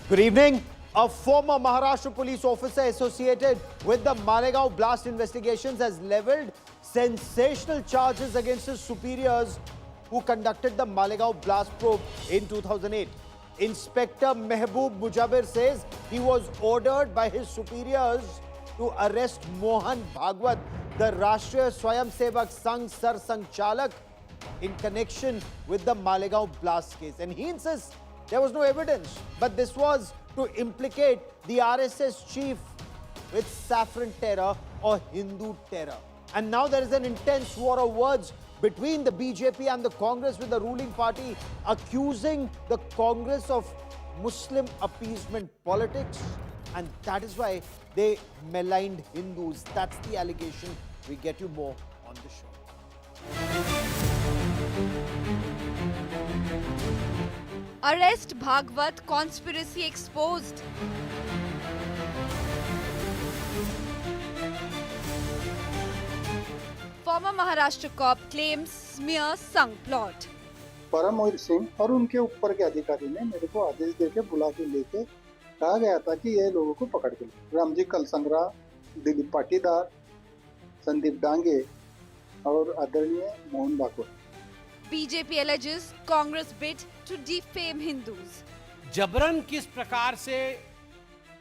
Good evening. A former Maharashtra police officer associated with the Malegaon blast investigations has leveled sensational charges against his superiors who conducted the Malegaon blast probe in 2008. Inspector Mehboob Mujawar says he was ordered by his superiors to arrest Mohan Bhagwat, the Rashtriya Swayamsevak Sangh Sanchalak, in connection with the Malegaon blast case. And he insists there was no evidence, but this was to implicate the RSS chief with Saffron terror or Hindu terror. And now there is an intense war of words between the BJP and the Congress, with the ruling party accusing the Congress of Muslim appeasement politics. And that is why they maligned Hindus. That's the allegation. We get you more on the show. Arrest Bhagwat, conspiracy exposed. Former Maharashtra cop claims smear Sangh plot. परम और सिंह और उनके ऊपर के अधिकारी ने मेरे को आदेश देके बुला के लेके कहा गया था कि ये लोगों को पकड़ के लो। रामजी कलसंगरा, दिलीप पाटीदार, संदीप डांगे और आदरणीय Mohan Bhagwat. BJP alleges Congress bid to defame Hindus. जबरन किस प्रकार से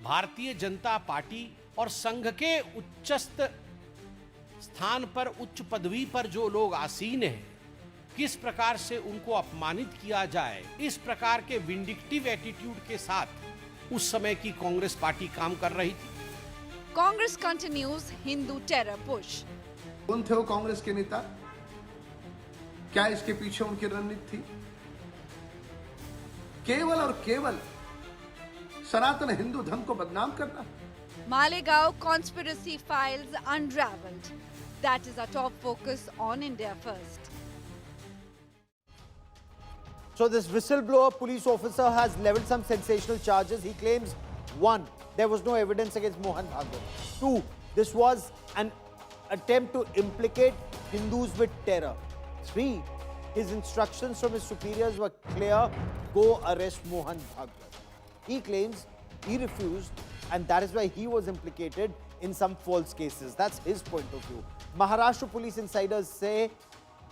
भारतीय जनता पार्टी और संघ के उच्चस्थ स्थान पर, उच्च पदवी पर जो लोग आसीन हैं, किस प्रकार से उनको अपमानित किया जाए, इस प्रकार के विंडिक्टिव एटीट्यूड के साथ उस समय की कांग्रेस पार्टी काम कर रही थी। Congress continues Hindu terror push. कौन थे वो कांग्रेस के नेता? क्या इसके पीछे उनकी रणनीति थी? केवल और केवल सनातन हिंदू धर्म को बदनाम करना। Malegaon conspiracy files unraveled. That is our top focus on India First. So this whistleblower police officer has leveled some sensational charges. He claims, 1, there was no evidence against Mohan Bhagwat. 2, this was an attempt to implicate Hindus with terror. 3, his instructions from his superiors were clear: go arrest Mohan Bhagwat. He claims he refused, and that is why he was implicated in some false cases. That's his point of view. Maharashtra police insiders say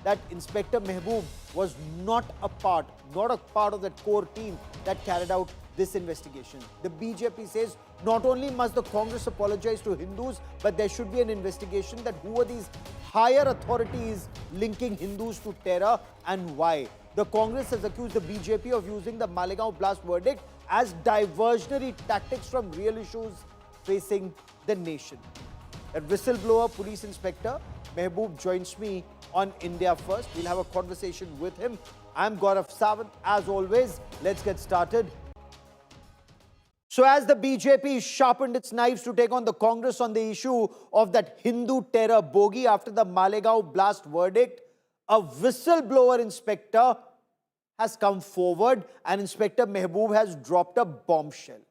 that Inspector Mehboob was not a part of that core team that carried out this investigation. The BJP says not only must the Congress apologize to Hindus, but there should be an investigation that who are these higher authorities linking Hindus to terror and why. The Congress has accused the BJP of using the Malegaon blast verdict as diversionary tactics from real issues facing the nation. That whistleblower police inspector Mehboob joins me on India First. We'll have a conversation with him. I'm Gaurav Sawant. As always, let's get started. So as the BJP sharpened its knives to take on the Congress on the issue of that Hindu terror bogey after the Malegaon blast verdict, a whistleblower inspector has come forward, and Inspector Mehboob has dropped a bombshell.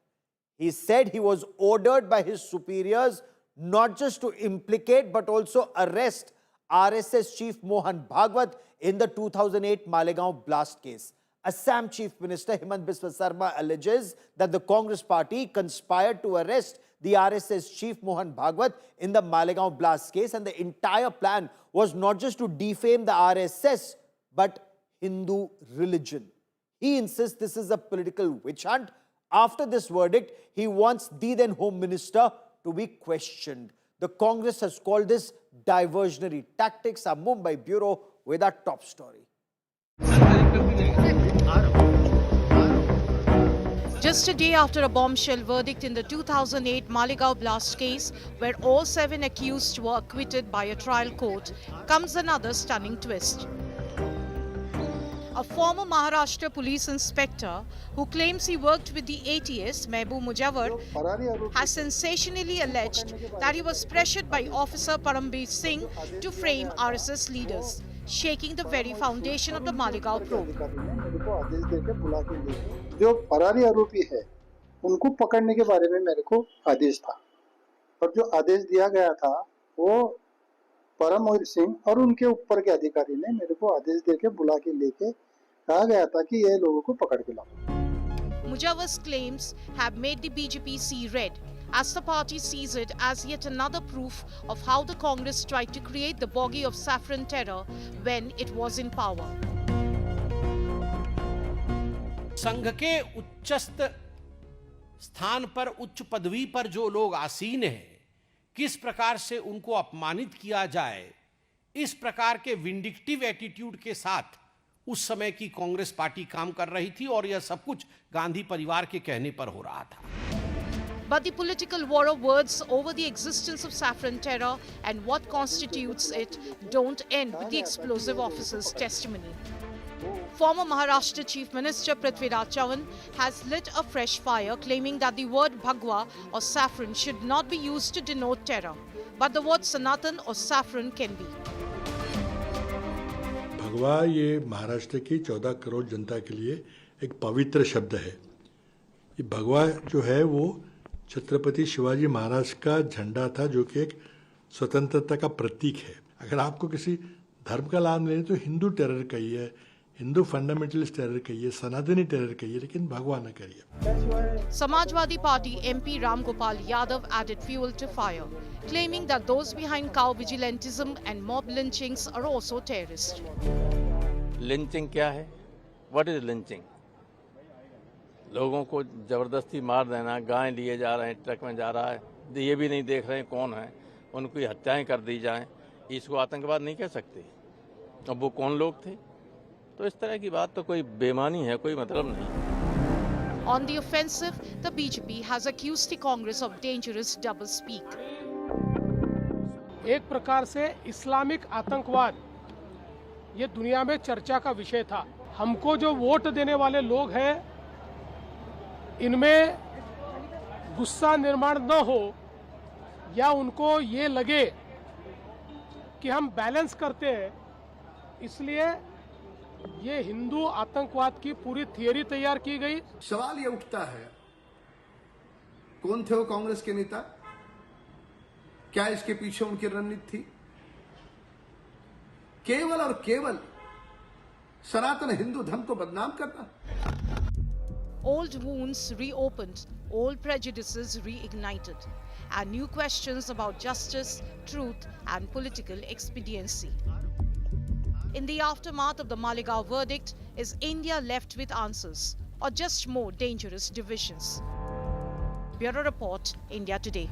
He said he was ordered by his superiors not just to implicate but also arrest RSS chief Mohan Bhagwat in the 2008 Malegaon blast case. Assam Chief Minister Himant Biswa Sarma alleges that the Congress party conspired to arrest the RSS chief Mohan Bhagwat in the Malegaon blast case, and the entire plan was not just to defame the RSS but Hindu religion. He insists this is a political witch hunt. After this verdict, he wants the then Home Minister to be questioned. The Congress has called this diversionary tactics. Our Mumbai bureau with our top story. Just a day after a bombshell verdict in the 2008 Malegaon blast case, where all 7 accused were acquitted by a trial court, comes another stunning twist. A former Maharashtra police inspector who claims he worked with the ATS, Mehboob Mujawar, has sensationally alleged that he was pressured by Officer Param Singh to frame RSS leaders, shaking the very foundation of the Malegaon probe. जो Ferrari आरोपी है उनको पकड़ने के बारे में मेरे को आदेश था, और जो आदेश दिया गया था वो परम और सिंह और उनके ऊपर के अधिकारी ने मेरे को आदेश देके बुला के लेके कहा गया था कि ये लोगों को पकड़ के लाओ। Mujawar's claims have made the BJP see red, as the party sees it as yet another proof of how the Congress tried to create the Bogey of Saffron terror when it was in power. संघ के उच्चस्थ स्थान पर, उच्च पदवी पर जो लोग आसीन हैं, किस प्रकार से उनको अपमानित किया जाए, इस प्रकार के विंडिक्टिव एटीट्यूड के साथ उस समय की कांग्रेस पार्टी काम कर रही थी और यह सब कुछ गांधी परिवार के कहने पर हो रहा था. But the political war of words over the existence of saffron terror and what constitutes it don't end with the explosive officer's testimony. Former Maharashtra Chief Minister Prithviraj Chavan has lit a fresh fire, claiming that the word Bhagwa or saffron should not be used to denote terror, but the word Sanatan or saffron can be. भगवा ये महाराष्ट्र की 14 करोड़ जनता के लिए एक पवित्र शब्द है. ये भगवा जो है वो छत्रपति शिवाजी महाराज का झंडा था, जो कि एक स्वतंत्रता का प्रतीक है. अगर आपको किसी धर्म का नाम लेने तो हिंदू टेरर कहिए, हिंदू फंडामेंटलिस्ट टेरर कहिए, सनातनी टेरर कहिए, लेकिन भगवा न करिए. Samajwadi Party MP Ram Gopal Yadav added fuel to fire, claiming that those behind cow vigilantism and mob lynchings are also terrorists. Lynching क्या है? What is lynching? लोगों को जबरदस्ती मार देना, गाय लिए जा रहे हैं, ट्रक में जा रहा है, ये भी नहीं देख रहे हैं कौन है, उनकी हत्याएं कर दी जाएं, इसको आतंकवाद नहीं कह सकते. अब वो कौन लोग थे? तो इस तरह की बात तो कोई बेमानी है, कोई मतलब नहीं. On the offensive, the BJP has accused the Congress of dangerous doublespeak. एक प्रकार से इस्लामिक आतंकवाद ये दुनिया में चर्चा का विषय था. हमको जो वोट देने वाले लोग हैं, इनमें गुस्सा निर्माण न हो या उनको ये लगे कि हम बैलेंस करते हैं, इसलिए ये हिंदू आतंकवाद की पूरी थियरी तैयार की गई. सवाल ये उठता है, कौन थे वो कांग्रेस के नेता? क्या इसके पीछे उनकी रणनीति थी? केवल और केवल सनातन हिंदू धर्म को बदनाम करना. Old wounds reopened, old prejudices reignited, and new questions about justice, truth, and political expediency. In the aftermath of the Malegaon verdict, is India left with answers, or just more dangerous divisions? Bureau Report, India Today.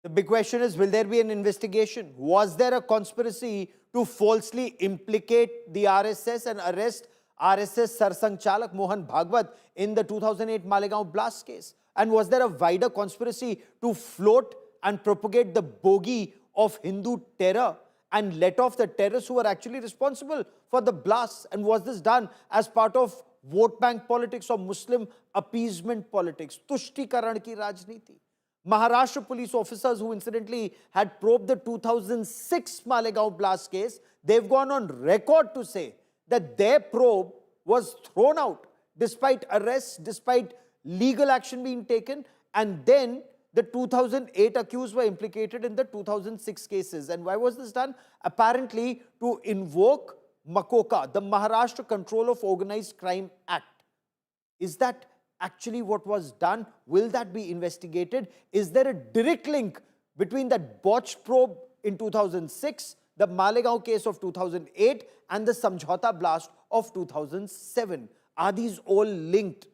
The big question is, will there be an investigation? Was there a conspiracy to falsely implicate the RSS and arrest RSS Sarsang Chalak Mohan Bhagwat in the 2008 Malegaon blast case? And was there a wider conspiracy to float and propagate the bogey of Hindu terror and let off the terrorists who were actually responsible for the blasts? And was this done as part of vote bank politics or Muslim appeasement politics? Tushtikaran ki rajniti. Maharashtra police officers who incidentally had probed the 2006 Malegaon blast case, they've gone on record to say that their probe was thrown out despite arrests, despite legal action being taken, and then the 2008 accused were implicated in the 2006 cases. And why was this done? Apparently to invoke MCOCA, the Maharashtra Control of Organized Crime Act. Is that actually what was done? Will that be investigated? Is there a direct link between that botched probe in 2006, the Malegaon case of 2008, and the Samjauta blast of 2007? Are these all linked?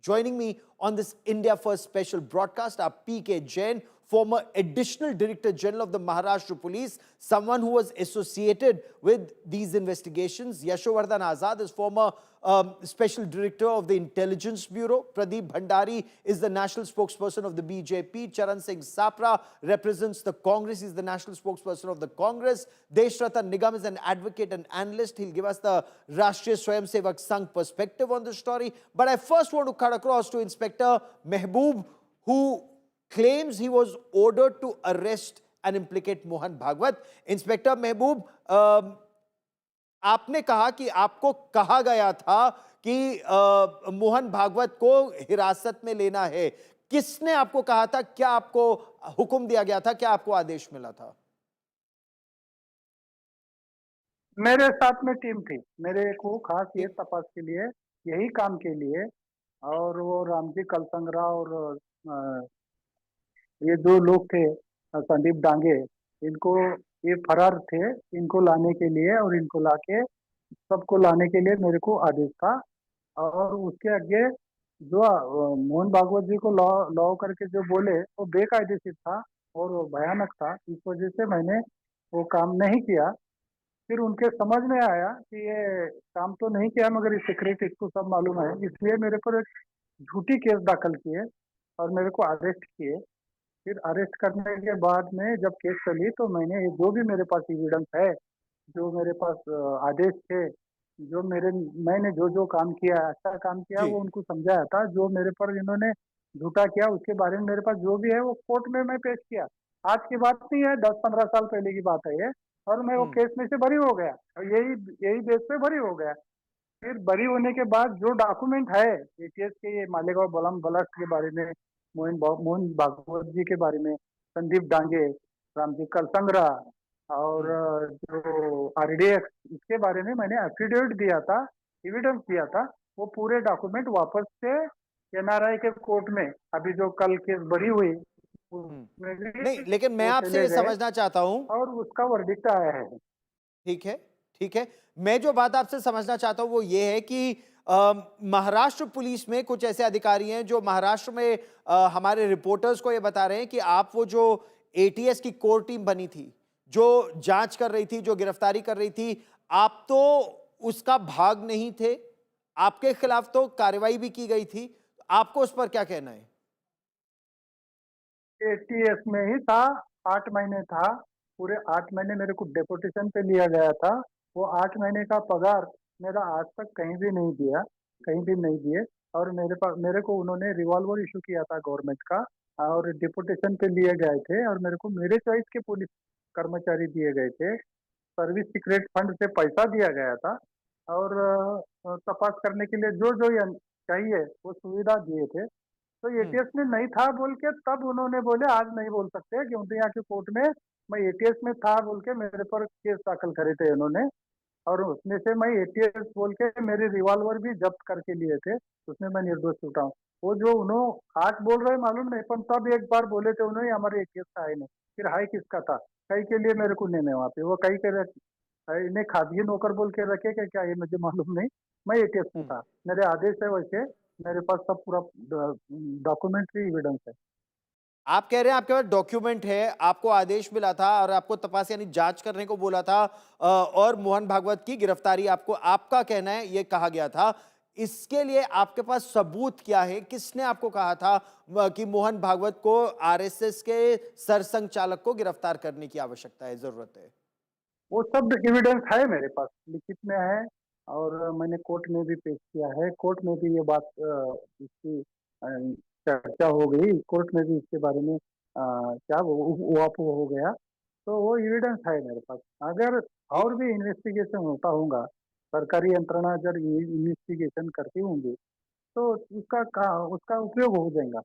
Joining me on this India First special broadcast are P.K. Jain, former Additional Director General of the Maharashtra Police, someone who was associated with these investigations. Yashovardhan Azad is former Special Director of the Intelligence Bureau. Pradeep Bhandari is the National Spokesperson of the BJP. Charan Singh Sapra represents the Congress. He's the National Spokesperson of the Congress. Deshratan Nigam is an advocate and analyst. He'll give us the Rashtriya Swayamsevak Sangh perspective on the story. But I first want to cut across to Inspector Mehboob, who claims he was ordered to arrest and implicate Mohan Bhagwat. Inspector Mehboob, आपने कहा कि आपको कहा गया था कि मोहन भागवत को हिरासत में लेना है. किसने आपको कहा था? क्या आपको हुक्म दिया गया था? क्या आपको आदेश मिला था? मेरे साथ में टीम थी, मेरे को खास ये तपास के लिए, यही काम के लिए, और वो रामजी कलसंगरा और ये दो लोग थे, संदीप डांगे, इनको, ये फरार थे, इनको लाने के लिए और इनको लाके सबको लाने के लिए मेरे को आदेश था। और उसके आगे जो मोहन भागवत जी को लॉ लॉ करके जो बोले वो बेकायदेशीर था और वो भयानक था, इस वजह से मैंने वो काम नहीं किया। फिर उनके समझ में आया कि ये काम तो नहीं किया मगर सीक्रेट इसको सब मालूम है, इसलिए मेरे पर एक झूठी केस दाखिल किए और मेरे को अरेस्ट किए। फिर अरेस्ट करने के बाद में जब केस चली तो मैंने जो भी मेरे पास एविडेंस है, जो मेरे पास आदेश थे, जो मैंने जो जो काम किया, अच्छा काम किया, जी। वो उनको समझाया था। जो मेरे पर इन्होंने झूठा किया उसके बारे में मेरे पास जो भी है वो कोर्ट में मैं पेश किया। आज की बात नहीं है, 10-15 साल पहले की बात है ये। और मैं वो केस में से बरी हो गया और यही यही बेस पे बरी हो गया। फिर बरी होने के बाद जो डॉक्यूमेंट है एटीएस के, ये मालेगांव बलम ब्लास्ट के बारे में, मोहन भागवत जी के बारे में, संदीप डांगे, रामजी कलसंगरा और जो आरडीएक्स, इसके बारे में मैंने एफिडेविट दिया था, एविडेंस दिया था। वो पूरे डॉक्यूमेंट वापस से एनआरआई के कोर्ट में, अभी जो कल केस बरी हुई उसमें भी नहीं, लेकिन मैं वो आपसे चले ये गए समझना चाहता हूं, और उसका वर्डिक्ट आया है। ठीक है, ठीक है, मैं जो बात आपसे समझना चाहता हूं वो ये है कि महाराष्ट्र पुलिस में कुछ ऐसे अधिकारी हैं जो महाराष्ट्र में हमारे रिपोर्टर्स को ये बता रहे हैं कि आप वो जो एटीएस की कोर टीम बनी थी, जो जांच कर रही थी, जो गिरफ्तारी कर रही थी, आप तो उसका भाग नहीं थे, आपके खिलाफ तो कार्रवाई भी की गई थी, आपको उस पर क्या कहना है? एटीएस में ही था, 8 महीने था, पूरे 8 महीने मेरे को डेपुटेशन पे लिया गया था। वो 8 महीने का पगार मेरा आज तक कहीं भी नहीं दिया, कहीं भी नहीं दिए। और मेरे को उन्होंने रिवॉल्वर इशू किया था गवर्नमेंट का, और डिपुटेशन पे लिए गए थे और मेरे को मेरे चॉइस के पुलिस कर्मचारी दिए गए थे। सर्विस सीक्रेट फंड से पैसा दिया गया था और तपास करने के लिए जो जो चाहिए वो सुविधा दिए थे। तो एटीएस में नहीं था बोल के तब उन्होंने बोले आज नहीं बोल सकते, क्योंकि यहाँ के कोर्ट में मैं एटीएस में था बोल के मेरे पर केस दाखिल करे थे उन्होंने। और उसमें से मैं एटीएस बोल के मेरे रिवॉल्वर भी जब्त करके लिए थे, उसमें मैं निर्दोष छूटा हूँ। वो जो उन्होंने आज बोल रहे मालूम नहीं, पर तब एक बार बोले थे उन्होंने हमारे एटीएस का है नहीं, फिर हाई किसका था, कई के लिए मेरे को नहीं वहाँ पे, वो कई के इन्हें खादगी नौकर बोल के रखे क्या ये मुझे मालूम नहीं। मैं एटीएस में था, मेरे आदेश है, वैसे मेरे पास सब पूरा डॉक्यूमेंट्री एविडेंस है। आप कह रहे हैं आपके पास डॉक्यूमेंट है, आपको आदेश मिला था और आपको तपास यानी जांच करने को बोला था, और मोहन भागवत की गिरफ्तारी आपको, आपका कहना है ये कहा गया था। इसके लिए आपके पास सबूत क्या है? किसने आपको कहा था कि मोहन भागवत को आरएसएस के सरसंघ चालक को गिरफ्तार करने की आवश्यकता है, जरूरत है? वो सब एविडेंस है मेरे पास, लिखित में है और मैंने कोर्ट में भी पेश किया है। कोर्ट में भी ये बात इसकी चर्चा हो गई, कोर्ट में भी इसके बारे में क्या वो हो गया। तो वो एविडेंस है मेरे पास। अगर और भी इन्वेस्टिगेशन होता होगा, सरकारी यंत्रणा जब इन्वेस्टिगेशन करती होंगी तो उसका उपयोग हो जाएगा।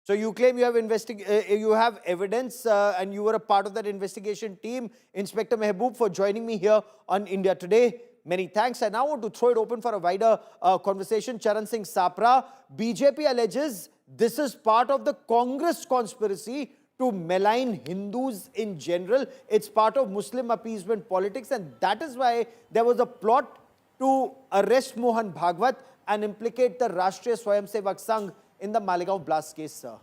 So you claim you have evidence and you were a part of that investigation team. Inspector Mehboob, for joining me here on India Today. Many thanks. I now want to throw it open for a wider conversation. Charan Singh Sapra, BJP alleges this is part of the Congress conspiracy to malign Hindus in general. It's part of Muslim appeasement politics, and that is why there was a plot to arrest Mohan Bhagwat and implicate the Rashtriya Swayamsevak Sangh in the Malegaon blast case, sir.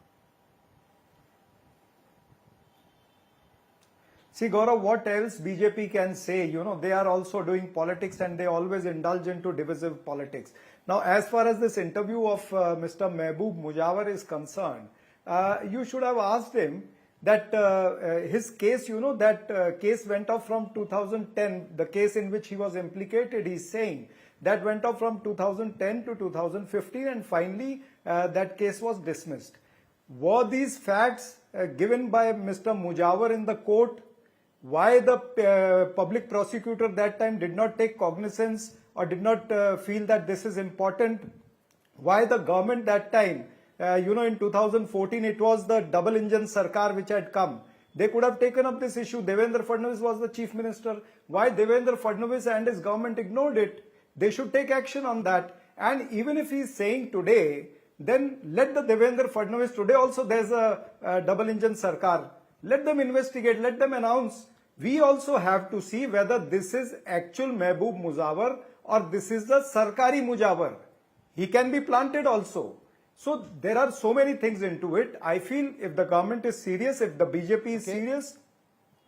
See, Gaurav, what else BJP can say? You know, they are also doing politics and they always indulge into divisive politics. Now, as far as this interview of Mr. Mehboob Mujawar is concerned, you should have asked him that his case, you know, that case went off from 2010, the case in which he was implicated, he's saying, that went off from 2010 to 2015 and finally that case was dismissed. Were these facts given by Mr. Mujawar in the court? Why the public prosecutor that time did not take cognizance or did not feel that this is important? Why the government that time, you know, in 2014 it was the double engine Sarkar which had come. They could have taken up this issue. Devendra Fadnavis was the chief minister. Why Devendra Fadnavis and his government ignored it? They should take action on that. And even if he's saying today, then let the Devendra Fadnavis, today also there's a double engine sarkar. Let them investigate, let them announce. We also have to see whether this is actual Mehboob Mujawar or this is the Sarkari Mujawar. He can be planted also. So there are so many things into it. I feel if the government is serious, if the BJP is serious,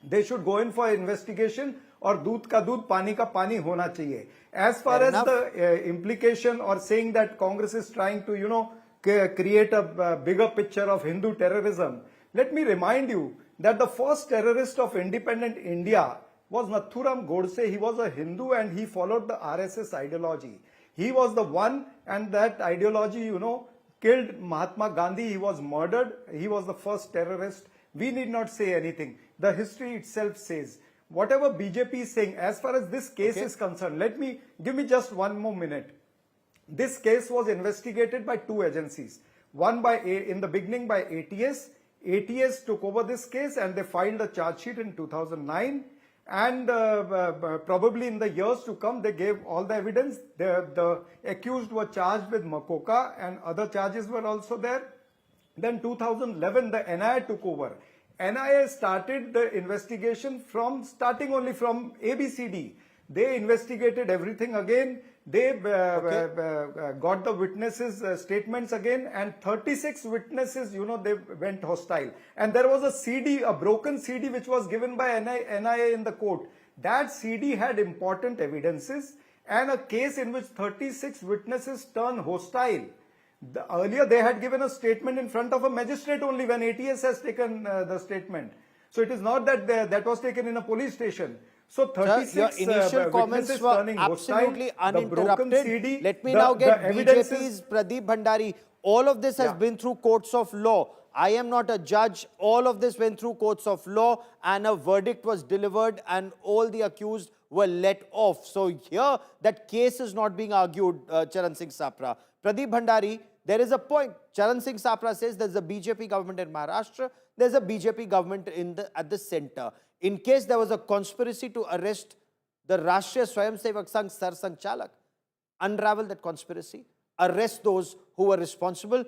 they should go in for investigation or doodh ka doodh, pani ka pani hona chahiye. As far as the implication or saying that Congress is trying to, create a bigger picture of Hindu terrorism, let me remind you that the first terrorist of independent India was Nathuram Godse. He was a Hindu and he followed the RSS ideology. He was the one, and that ideology, killed Mahatma Gandhi. He was murdered. He was the first terrorist. We need not say anything. The history itself says. Whatever BJP is saying, as far as this case is concerned, give me just one more minute. This case was investigated by two agencies. One in the beginning by ATS. ATS took over this case and they filed a charge sheet in 2009. And probably in the years to come, they gave all the evidence. The accused were charged with MCOCA and other charges were also there. Then 2011, the NIA took over. NIA started the investigation starting only from ABCD. They investigated everything again. They got the witnesses' statements again, and 36 witnesses, they went hostile. And there was a CD, a broken CD, which was given by NIA in the court. That CD had important evidences and a case in which 36 witnesses turned hostile. Earlier, they had given a statement in front of a magistrate only when ATS has taken the statement. So it is not that that was taken in a police station. So 36 your initial comments were absolutely uninterrupted. Let me now get BJP's Pradeep Bhandari. All of this has been through courts of law. I am not a judge. All of this went through courts of law and a verdict was delivered and all the accused were let off. So here, that case is not being argued, Charan Singh Sapra. Pradeep Bhandari, there is a point. Charan Singh Sapra says there's a BJP government in Maharashtra. There's a BJP government at the center. In case there was a conspiracy to arrest the Rashtriya Swayamsevak Sangh Sar Sanchalak, unravel that conspiracy, arrest those who were responsible.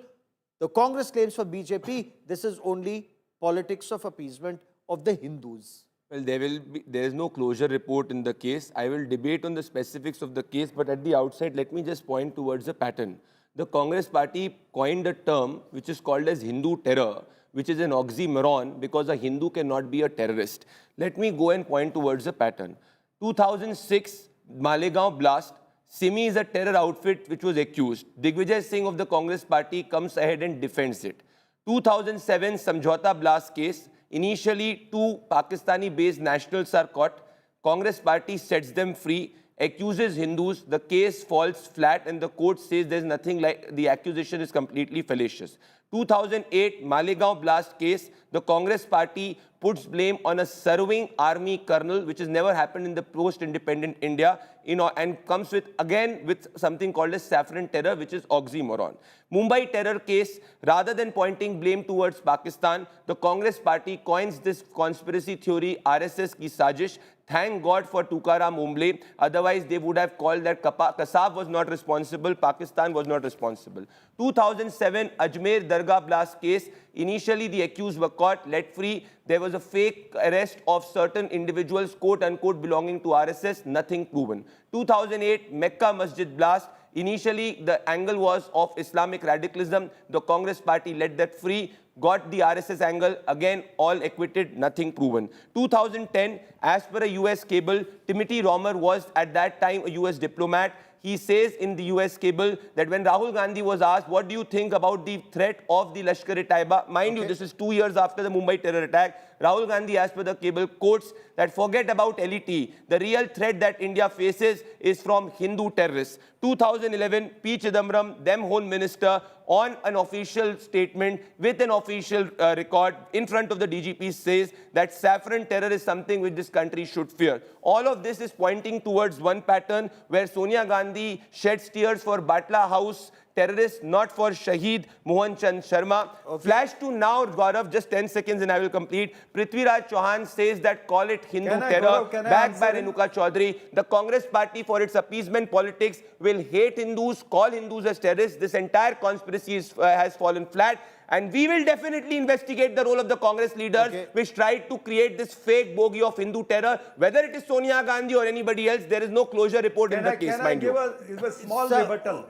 The Congress claims for BJP, this is only politics of appeasement of the Hindus. Well, there is no closure report in the case. I will debate on the specifics of the case, but at the outset, let me just point towards a pattern. The Congress party coined a term which is called as Hindu terror, which is an oxymoron because a Hindu cannot be a terrorist. Let me go and point towards a pattern. 2006, Malegaon blast. Simi is a terror outfit which was accused. Digvijay Singh of the Congress party comes ahead and defends it. 2007, Samjauta blast case. Initially, 2 Pakistani-based nationals are caught. Congress party sets them free, accuses Hindus. The case falls flat and the court says there's nothing like, the accusation is completely fallacious. 2008 Malegaon blast case, the Congress party puts blame on a serving army colonel, which has never happened in the post-independent India, and comes with something called as Saffron terror, which is oxymoron. Mumbai terror case, rather than pointing blame towards Pakistan, the Congress party coins this conspiracy theory, RSS ki sajish. Thank God for Tukaram Umble. Otherwise, they would have called that Kasab was not responsible, Pakistan was not responsible. 2007 Ajmer Dargah blast case. Initially, the accused were caught, let free. There was a fake arrest of certain individuals, quote-unquote, belonging to RSS, nothing proven. 2008 Mecca Masjid blast. Initially, the angle was of Islamic radicalism. The Congress party let that free, got the RSS angle, again, all acquitted, nothing proven. 2010, as per a US cable, Timothy Romer was at that time a US diplomat. He says in the US cable that when Rahul Gandhi was asked, what do you think about the threat of the lashkar-e-taiba? Mind you, this is 2 years after the Mumbai terror attack. Rahul Gandhi, as per the cable, quotes that forget about LET. The real threat that India faces is from Hindu terrorists. 2011, P. Chidambaram, then Home Minister, on an official statement with an official record in front of the DGP says that saffron terror is something which this country should fear. All of this is pointing towards one pattern where Sonia Gandhi sheds tears for Batla House terrorists, not for Shaheed Mohan Chand Sharma. Flash to now, Gaurav, just 10 seconds and I will complete. Prithviraj Chauhan says that call it Hindu terror, backed by Renuka Chaudhary. The Congress party, for its appeasement politics, will hate Hindus, call Hindus as terrorists. This entire conspiracy has fallen flat. And we will definitely investigate the role of the Congress leaders which tried to create this fake bogey of Hindu terror. Whether it is Sonia Gandhi or anybody else, there is no closure report in the case, mind you. Give a small rebuttal?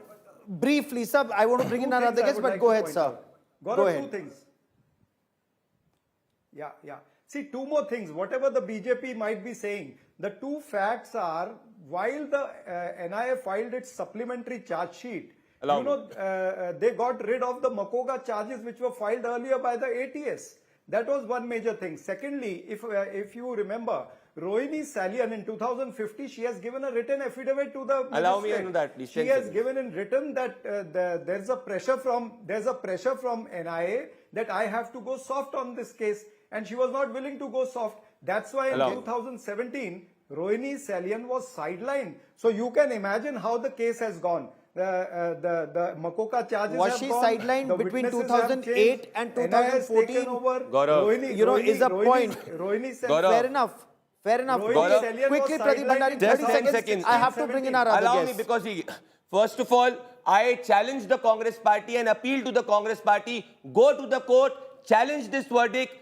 Briefly, sir, I want to bring in another guest, but go ahead, sir. Go ahead. Two things. Yeah. See, two more things. Whatever the BJP might be saying, the two facts are, while the NIA filed its supplementary charge sheet, they got rid of the MCOCA charges which were filed earlier by the ATS. That was one major thing. Secondly, if you remember, Rohini Salian in 2050, she has given a written affidavit to the Allow me to that, please. She has given in written that there's a pressure from NIA that I have to go soft on this case, and she was not willing to go soft. That's why in 2017, Rohini Salian was sidelined. So you can imagine how the case has gone. The MCOCA charges was she sidelined between 2008 and 2014? Gaurav, is a point. Fair enough. Gaurav, Quickly, Pradeep Bhandari, 30 seconds. I have to bring in our other Allow guest. me, because first of all, I challenge the Congress party and appeal to the Congress party, go to the court, challenge this verdict,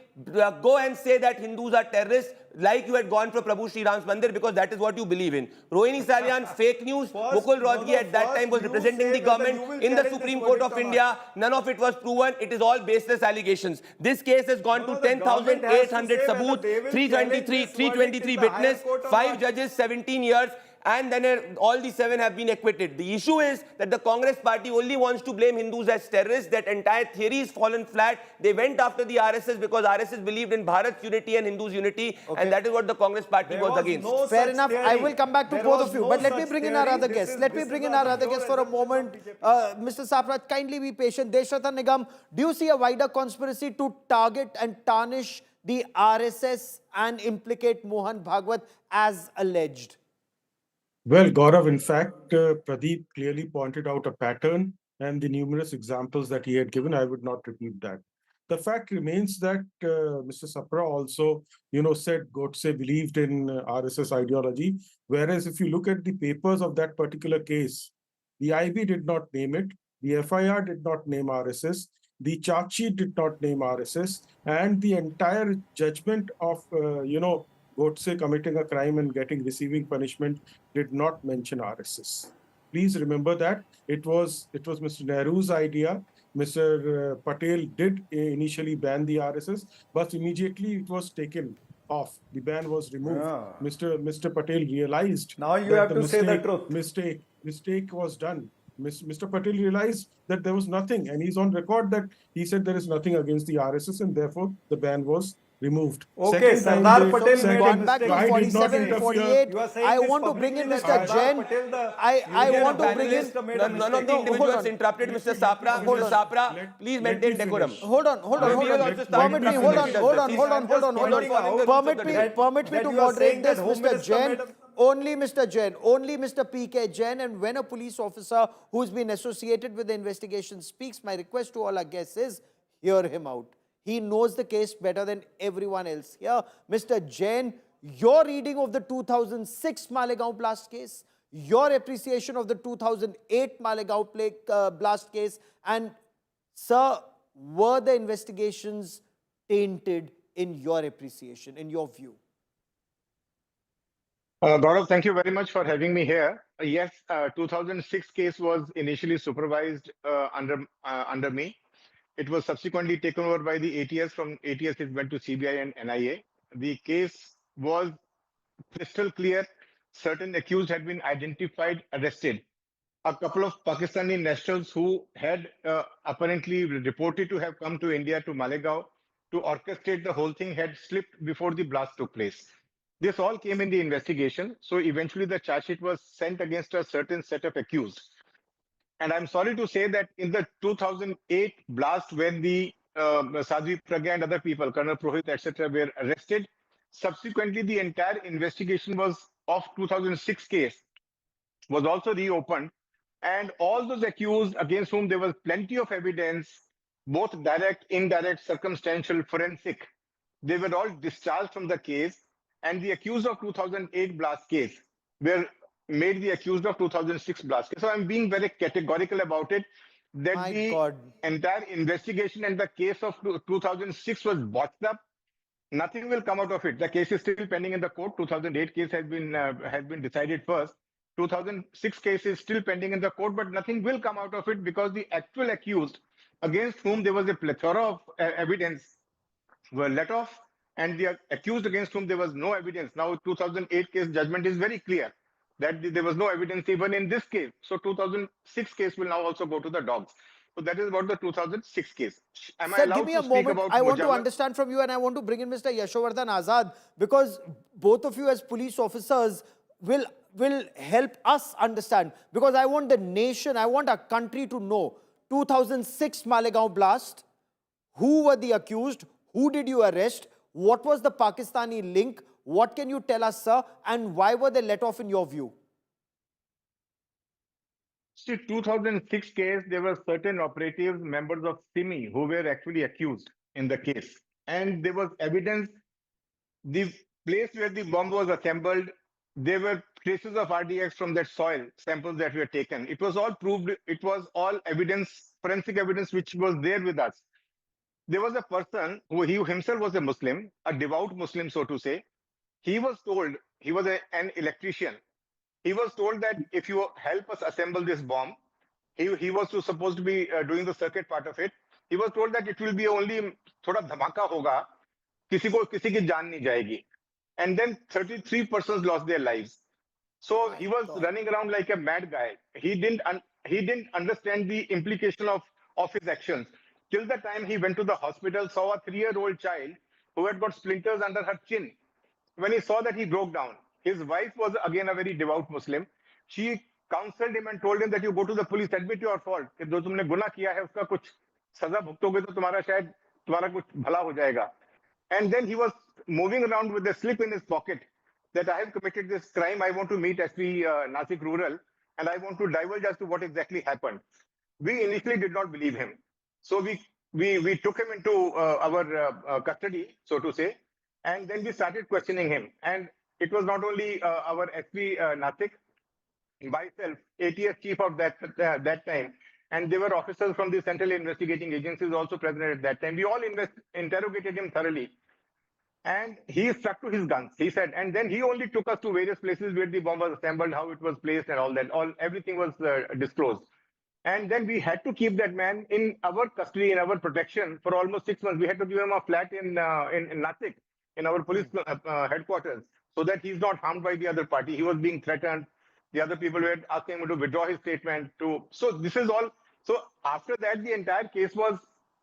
go and say that Hindus are terrorists, like you had gone for Prabhu Sri Ram's Mandir, because that is what you believe in. Rohini Salian, fake news. Mukul Rohatgi at that time was representing the government in the Supreme Court of India. None of it was proven. It is all baseless allegations. This case has gone to 10,800 saboot, 323 witness, 5 judges, 17 years. And then all the 7 have been acquitted. The issue is that the Congress party only wants to blame Hindus as terrorists. That entire theory is fallen flat. They went after the RSS because RSS believed in Bharat's unity and Hindus' unity, and that is what the Congress party was against. Fair enough. I will come back to both of you. But let me bring in our other guest. Let me bring in our other guest for a moment. Mr. Sapraj, kindly be patient. Deshrata Nigam, do you see a wider conspiracy to target and tarnish the RSS and implicate Mohan Bhagwat as alleged? Well, Gaurav, in fact, Pradeep clearly pointed out a pattern, and the numerous examples that he had given, I would not repeat that. The fact remains that Mr. Sapra also, said Godse believed in RSS ideology, whereas if you look at the papers of that particular case, the IB did not name it, the FIR did not name RSS, the charge sheet did not name RSS, and the entire judgment of, Godse committing a crime and receiving punishment did not mention RSS. Please remember that it was Mr. Nehru's idea. Mr. Patel did initially ban the RSS, but immediately it was taken off. The ban was removed. Mr. Patel realized now you have to say the truth. Mistake was done. Mr. Patel realized that there was nothing, and he's on record that he said there is nothing against the RSS, and therefore the ban was removed. Okay, Sardar Patel gone back to 47, 48. I want to bring in Mr. Jain. I want to bring in... None of the individuals interrupted Mr. Sapra. Mr. Sapra, please maintain decorum. Hold on. Permit me, Permit me to moderate this, Mr. Jain. Only Mr. Jain, only Mr. PK Jain, and when a police officer who's been associated with the investigation speaks, my request to all our guests is, hear him out. He knows the case better than everyone else here. Mr. Jain, your reading of the 2006 Malegaon blast case, your appreciation of the 2008 Malegaon blast case, and sir, were the investigations tainted in your appreciation, in your view? Gaurav, thank you very much for having me here. Yes, 2006 case was initially supervised under me. It was subsequently taken over by the ATS. From ATS, it went to CBI and NIA. The case was crystal clear. Certain accused had been identified, arrested. A couple of Pakistani nationals who had apparently reported to have come to India, to Malegaon, to orchestrate the whole thing, had slipped before the blast took place. This all came in the investigation. So eventually the charge sheet was sent against a certain set of accused. And I'm sorry to say that in the 2008 blast, when the Sadhvi Pragya and other people, Colonel Purohit, etc., were arrested, subsequently the entire investigation was of 2006 case was also reopened And all those accused against whom there was plenty of evidence, both direct, indirect, circumstantial, forensic, they were all discharged from the case. And the accused of 2008 blast case were made the accused of 2006 blast case. So I'm being very categorical about it, that My the God. entire investigation and the case of 2006 was botched up. Nothing will come out of it. The case is still pending in the court. 2008 case has been decided first. 2006 case is still pending in the court, but nothing will come out of it because the actual accused against whom there was a plethora of evidence were let off, and the accused against whom there was no evidence. Now, 2008 case judgment is very clear that there was no evidence even in this case. So 2006 case will now also go to the dogs. So that is about the 2006 case. Am I Sir, give allowed me to a speak moment. about I want to Mujawar? understand from you, and I want to bring in Mr. Yashovardhan Azad, because both of you as police officers will help us understand. Because I want the nation, I want our country to know. 2006 Malegaon blast, who were the accused? Who did you arrest? What was the Pakistani link? What can you tell us, sir? And why were they let off in your view? See, 2006 case, there were certain operatives, members of SIMI, who were actually accused in the case. And there was evidence, the place where the bomb was assembled, there were traces of RDX from that soil, samples that were taken. It was all proved, it was all evidence, forensic evidence, which was there with us. There was a person who he himself was a Muslim, a devout Muslim, so to say. He was told, he was an electrician. He was told that if you help us assemble this bomb, he was supposed to be doing the circuit part of it. He was told that it will be only thoda dhamaka hoga, kisi ki jaan nahi jayegi. And then 33 persons lost their lives. So he was running around like a mad guy. He didn't understand the implication of his actions. Till the time he went to the hospital, saw a 3-year-old child who had got splinters under her chin. When he saw that, he broke down. His wife was again a very devout Muslim. She counseled him and told him that you go to the police, admit your fault. कि जो तुमने गुनाह किया है उसका कुछ सजा भुगतोगे तो तुम्हारा कुछ भला हो जाएगा. And then he was moving around with a slip in his pocket that I have committed this crime. I want to meet SP Nasik Rural and I want to divulge as to what exactly happened. We initially did not believe him. So we took him into our custody, so to say, and then we started questioning him. And it was not only our SP Nasik, myself, ATS chief of that time, and there were officers from the central investigating agencies also present at that time. We all interrogated him thoroughly. And he stuck to his guns, he said. And then he only took us to various places where the bomb was assembled, how it was placed and all that. Everything was disclosed. And then we had to keep that man in our custody, in our protection for almost 6 months. We had to give him a flat in Nasik, in our police headquarters, so that he's not harmed by the other party. He was being threatened. The other people were asking him to withdraw his statement. So this is all. So after that, the entire case was,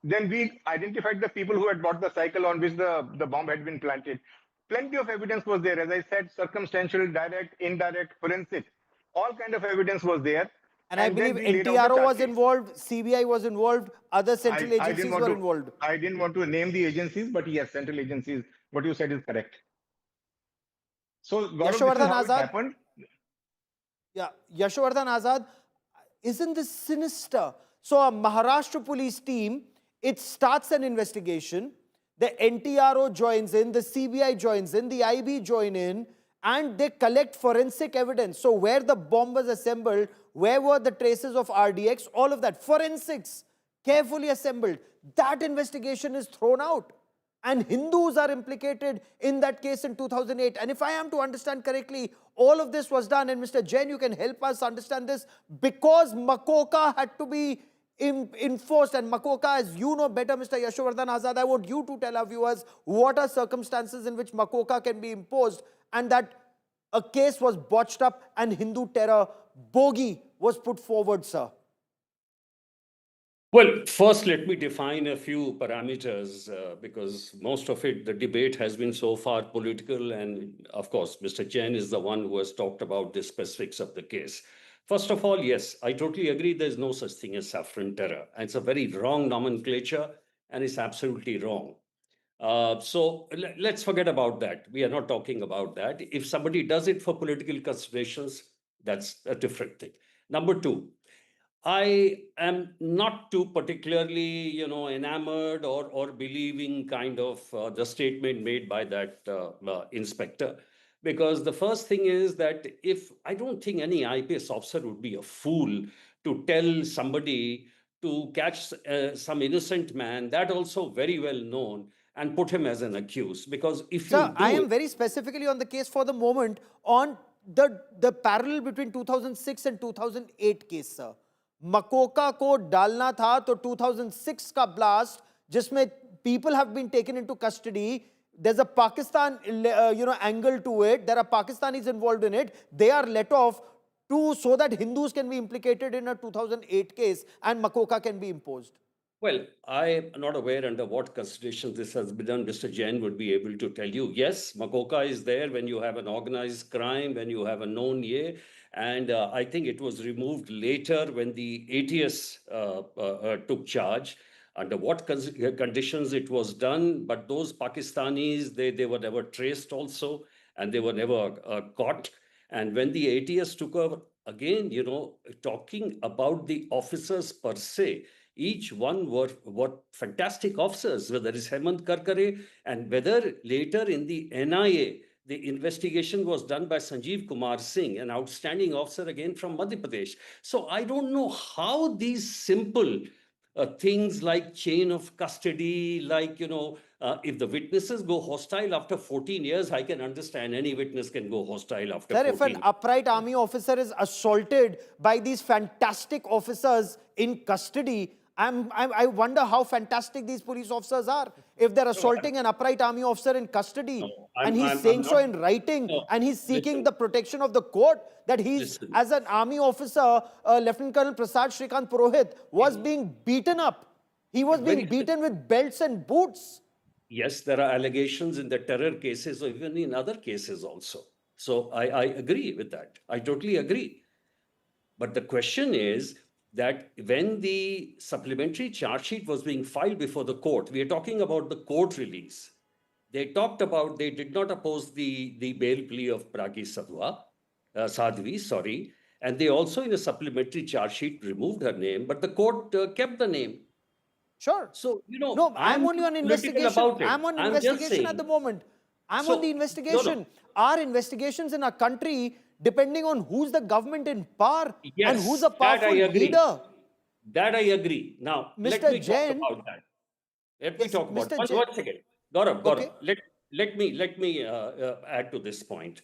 then we identified the people who had bought the cycle on which the bomb had been planted. Plenty of evidence was there. As I said, circumstantial, direct, indirect, forensic, all kind of evidence was there. And I believe NTRO was involved, CBI was involved, other central agencies were involved. I didn't want to name the agencies, but yes, central agencies, what you said is correct. So, Gaurav, this is how it happened. Yeah, Yashovardhan Azad, isn't this sinister? So a Maharashtra police team, it starts an investigation, the NTRO joins in, the CBI joins in, the IB join in, and they collect forensic evidence. So where the bomb was assembled, where were the traces of RDX, all of that, forensics, carefully assembled. That investigation is thrown out. And Hindus are implicated in that case in 2008. And if I am to understand correctly, all of this was done, and Mr. Jain, you can help us understand this, because MCOCA had to be enforced. And MCOCA, as you know better, Mr. Yashovardhan Azad, I want you to tell our viewers what are circumstances in which MCOCA can be imposed, and that a case was botched up and Hindu terror bogey was put forward, sir. Well, first, let me define a few parameters because most of it, the debate has been so far political. And of course, Mr. Jain is the one who has talked about the specifics of the case. First of all, yes, I totally agree there's no such thing as saffron terror. And it's a very wrong nomenclature and it's absolutely wrong. So let's forget about that. We are not talking about that. If somebody does it for political considerations, That's a different thing. Number two, I am not too particularly, enamored or believing kind of the statement made by that inspector. Because the first thing is that if I don't think any IPS officer would be a fool to tell somebody to catch some innocent man, that also very well known, and put him as an accused. Because if you Sir, do I am it, very specifically on the case for the moment on the parallel between 2006 and 2008 case, sir. MCOCA को डालना था तो 2006 का blast जिसमें people have been taken into custody. There's a Pakistan angle to it. There are Pakistanis involved in it. They are let off so that Hindus can be implicated in a 2008 case and Makoka can be imposed. well, I am not aware under what consideration this has been done. Mr. Jain would be able to tell you. Yes, Makoka is there when you have an organized crime, when you have a known ye. And I think it was removed later when the ATS took charge. Under what conditions it was done, but those Pakistanis, they were never traced also, and they were never caught. And when the ATS took over, again, talking about the officers per se, each one were fantastic officers, whether it's Hemant Karkare and whether later in the NIA, the investigation was done by Sanjeev Kumar Singh, an outstanding officer again from Madhya Pradesh. So I don't know how these simple things like chain of custody, like, if the witnesses go hostile after 14 years, I can understand any witness can go hostile after Sir, 14 if an upright army officer is assaulted by these fantastic officers in custody, I wonder how fantastic these police officers are. If they're assaulting an upright army officer in custody, and he's saying so in writing, and he's seeking the protection of the court, that he's, as an army officer, Lieutenant Colonel Prasad Shrikant Purohit was being beaten up. He was being beaten with belts and boots. Yes, there are allegations in the terror cases or even in other cases also. So I agree with that. I totally agree. But the question is that when the supplementary charge sheet was being filed before the court, we are talking about the court release. They talked about, they did not oppose the bail plea of Pragi Sadhvi, sorry. And they also in a supplementary charge sheet removed her name, but the court kept the name. Sure. So, no, I'm only on investigation. I'm on investigation at the moment. I'm on the investigation. Our investigations in our country, depending on who's the government in power and who's a powerful leader. That I agree. Now, let me talk about that. Let me talk about that. One second. Gaurav, let me add to this point.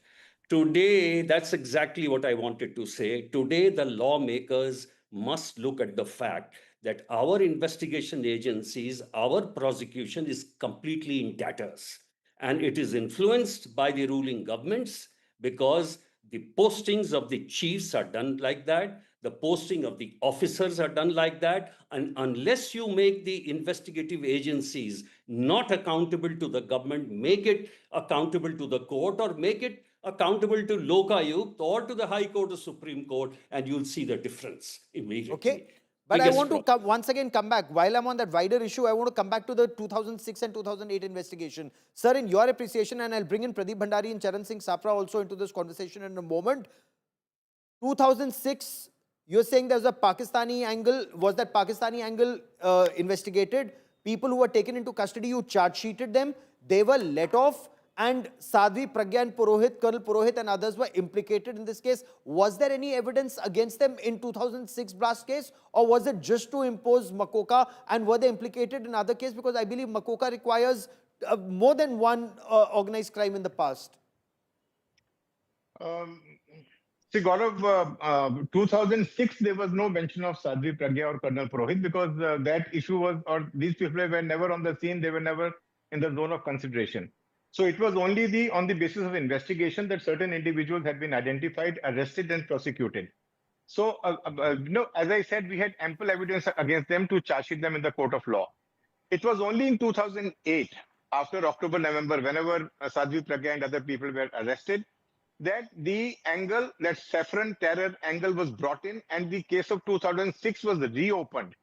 Today, that's exactly what I wanted to say. Today, the lawmakers must look at the fact that our investigation agencies, our prosecution is completely in tatters. And it is influenced by the ruling governments because the postings of the chiefs are done like that. The posting of the officers are done like that. And unless you make the investigative agencies not accountable to the government, make it accountable to the court or make it accountable to Lokayukt or to the High Court or Supreme Court, and you'll see the difference immediately. Okay. But I want to once again come back. While I'm on that wider issue, I want to come back to the 2006 and 2008 investigation. Sir, in your appreciation, and I'll bring in Pradeep Bhandari and Charan Singh Safra also into this conversation in a moment. 2006, you're saying there's a Pakistani angle. Was that Pakistani angle investigated? People who were taken into custody, you charge sheeted them. They were let off. And Sadhvi Pragya and Purohit, Colonel Purohit and others were implicated in this case. Was there any evidence against them in 2006 blast case? Or was it just to impose MCOCA, and were they implicated in other cases? Because I believe MCOCA requires more than one organized crime in the past. See, Gaurav, 2006, there was no mention of Sadhvi Pragya or Colonel Purohit because that issue was, or these people were never on the scene, they were never in the zone of consideration. So it was only on the basis of investigation that certain individuals had been identified, arrested, and prosecuted. So, as I said, we had ample evidence against them to charge sheet them in the court of law. It was only in 2008, after October, November, whenever Sadhvi Pragya and other people were arrested, that the angle, that Saffron terror angle was brought in, and the case of 2006 was reopened.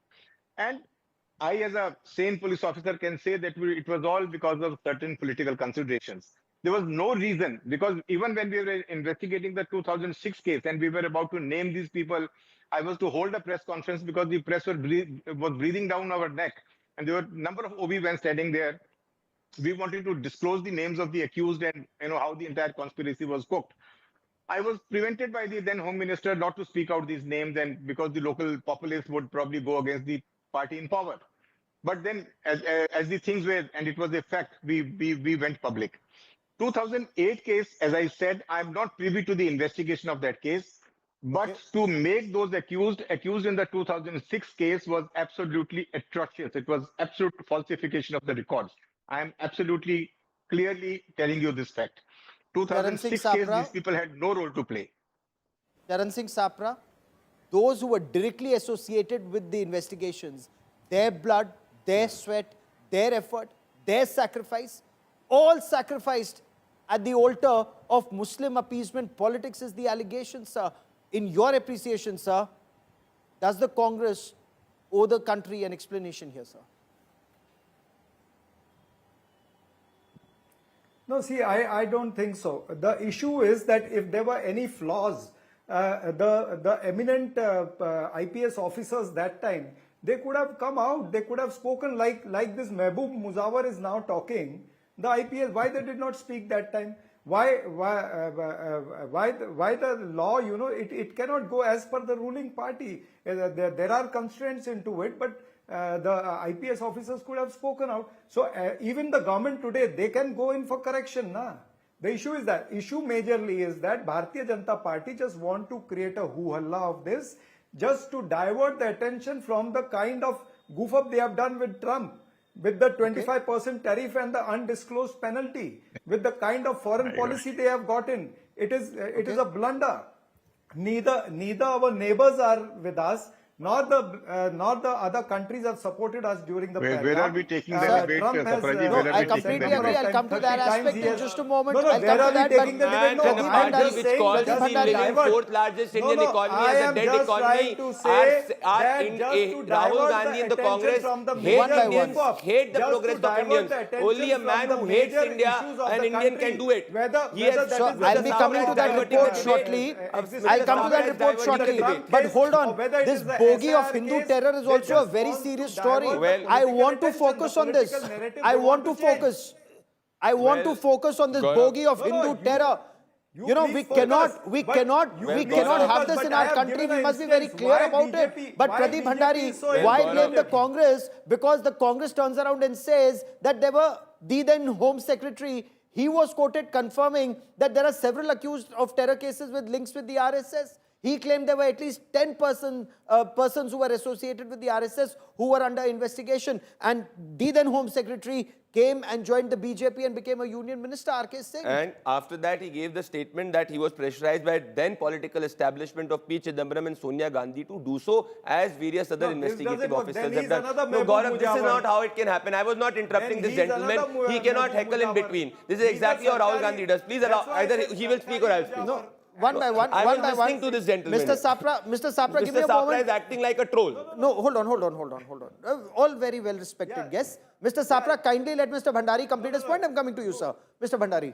And I, as a sane police officer, can say that it was all because of certain political considerations. There was no reason, because even when we were investigating the 2006 case and we were about to name these people, I was to hold a press conference because the press was breathing down our neck. And there were a number of OB-men standing there. We wanted to disclose the names of the accused and how the entire conspiracy was cooked. I was prevented by the then Home Minister not to speak out these names, and because the local populace would probably go against the party in power. But then, as the things were, and it was a fact, we went public. 2008 case, as I said, I'm not privy to the investigation of that case, but to make those accused in the 2006 case was absolutely atrocious. It was absolute falsification of the records. I am absolutely clearly telling you this fact. 2006 case, these people had no role to play. Charan Singh Sapra, those who were directly associated with the investigations, their blood, their sweat, their effort, their sacrifice, all sacrificed at the altar of Muslim appeasement politics is the allegation, sir. In your appreciation, sir, does the Congress owe the country an explanation here, sir? No, see, I don't think so. The issue is that if there were any flaws, the eminent IPS officers that time, they could have come out, they could have spoken like this Mehboob Mujawar is now talking. The IPS, why they did not speak that time? Why the law, it cannot go as per the ruling party. There are constraints into it, but the IPS officers could have spoken out. So even the government today, they can go in for correction. The issue is that, majorly is that Bharatiya Janata Party just want to create a hoo-halla of this, just to divert the attention from the kind of goof up they have done with Trump, with the 25% tariff and the undisclosed penalty, with the kind of foreign policy they have gotten. It is a blunder. Neither our neighbors are with us, nor the other countries have supported us during the Where are we taking the debate, I completely agree. I'll come to that aspect in just a moment. No, I'll come to that. taking the debate? No, The party which calls the living fourth largest Indian economy as a dead economy Rahul Gandhi and the Congress hate Indians, hate the progress of Indians. Only a man who hates India, an Indian can do it. I'll be coming to that report shortly. I'll come to that report shortly. But hold on. This bogey of Hindu terror is also a very serious story. I want to focus on this. I want to focus on this bogey of Hindu terror. We cannot have this in our country. We must be very clear about it. But Pradeep Bhandari, why blame the Congress? Because the Congress turns around and says that there were the then Home Secretary. He was quoted confirming that there are several accused of terror cases with links with the RSS. He claimed there were at least 10 persons who were associated with the RSS who were under investigation. And the then Home Secretary came and joined the BJP and became a union minister, R.K. Singh. And after that, he gave the statement that he was pressurized by then political establishment of P. Chidambaram and Sonia Gandhi to do so, as various other investigative officers have done. No, Gaurav, this is not how it can happen. I was not interrupting this gentleman. He cannot heckle in between. This is exactly how Rahul Gandhi does. Please allow, either he will speak or I'll speak. No. One by one. I was listening to this gentleman. Mr. Sapra, give me a moment. Mr. Sapra is acting like a troll. No, hold on. All very well respected guests. Mr. Sapra, kindly let Mr. Bhandari complete his point. I'm coming to you, sir. Mr. Bhandari.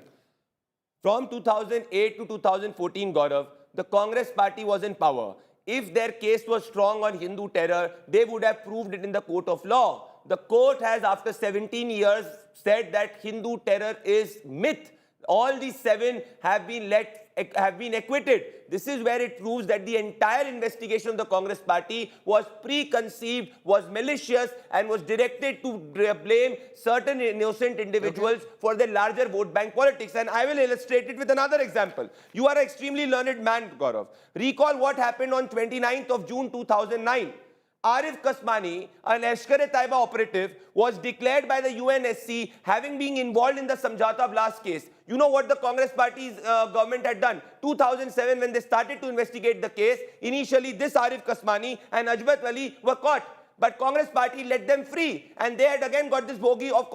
From 2008 to 2014, Gaurav, the Congress party was in power. If their case was strong on Hindu terror, they would have proved it in the court of law. The court has, after 17 years, said that Hindu terror is myth. All these 7 have been acquitted. This is where it proves that the entire investigation of the Congress party was preconceived, was malicious, and was directed to blame certain innocent individuals for their larger vote bank politics. And I will illustrate it with another example. You are an extremely learned man, Gaurav. Recall what happened on 29th of June 2009. Arif Kasmani, a lashkar-e-taiba operative, was declared by the UNSC having been involved in the Samjauta blast case. You know what the Congress party's government had done? 2007, when they started to investigate the case, initially this Arif Kasmani and Ajbat Wali were caught. But Congress party let them free. And they had again got this bogey of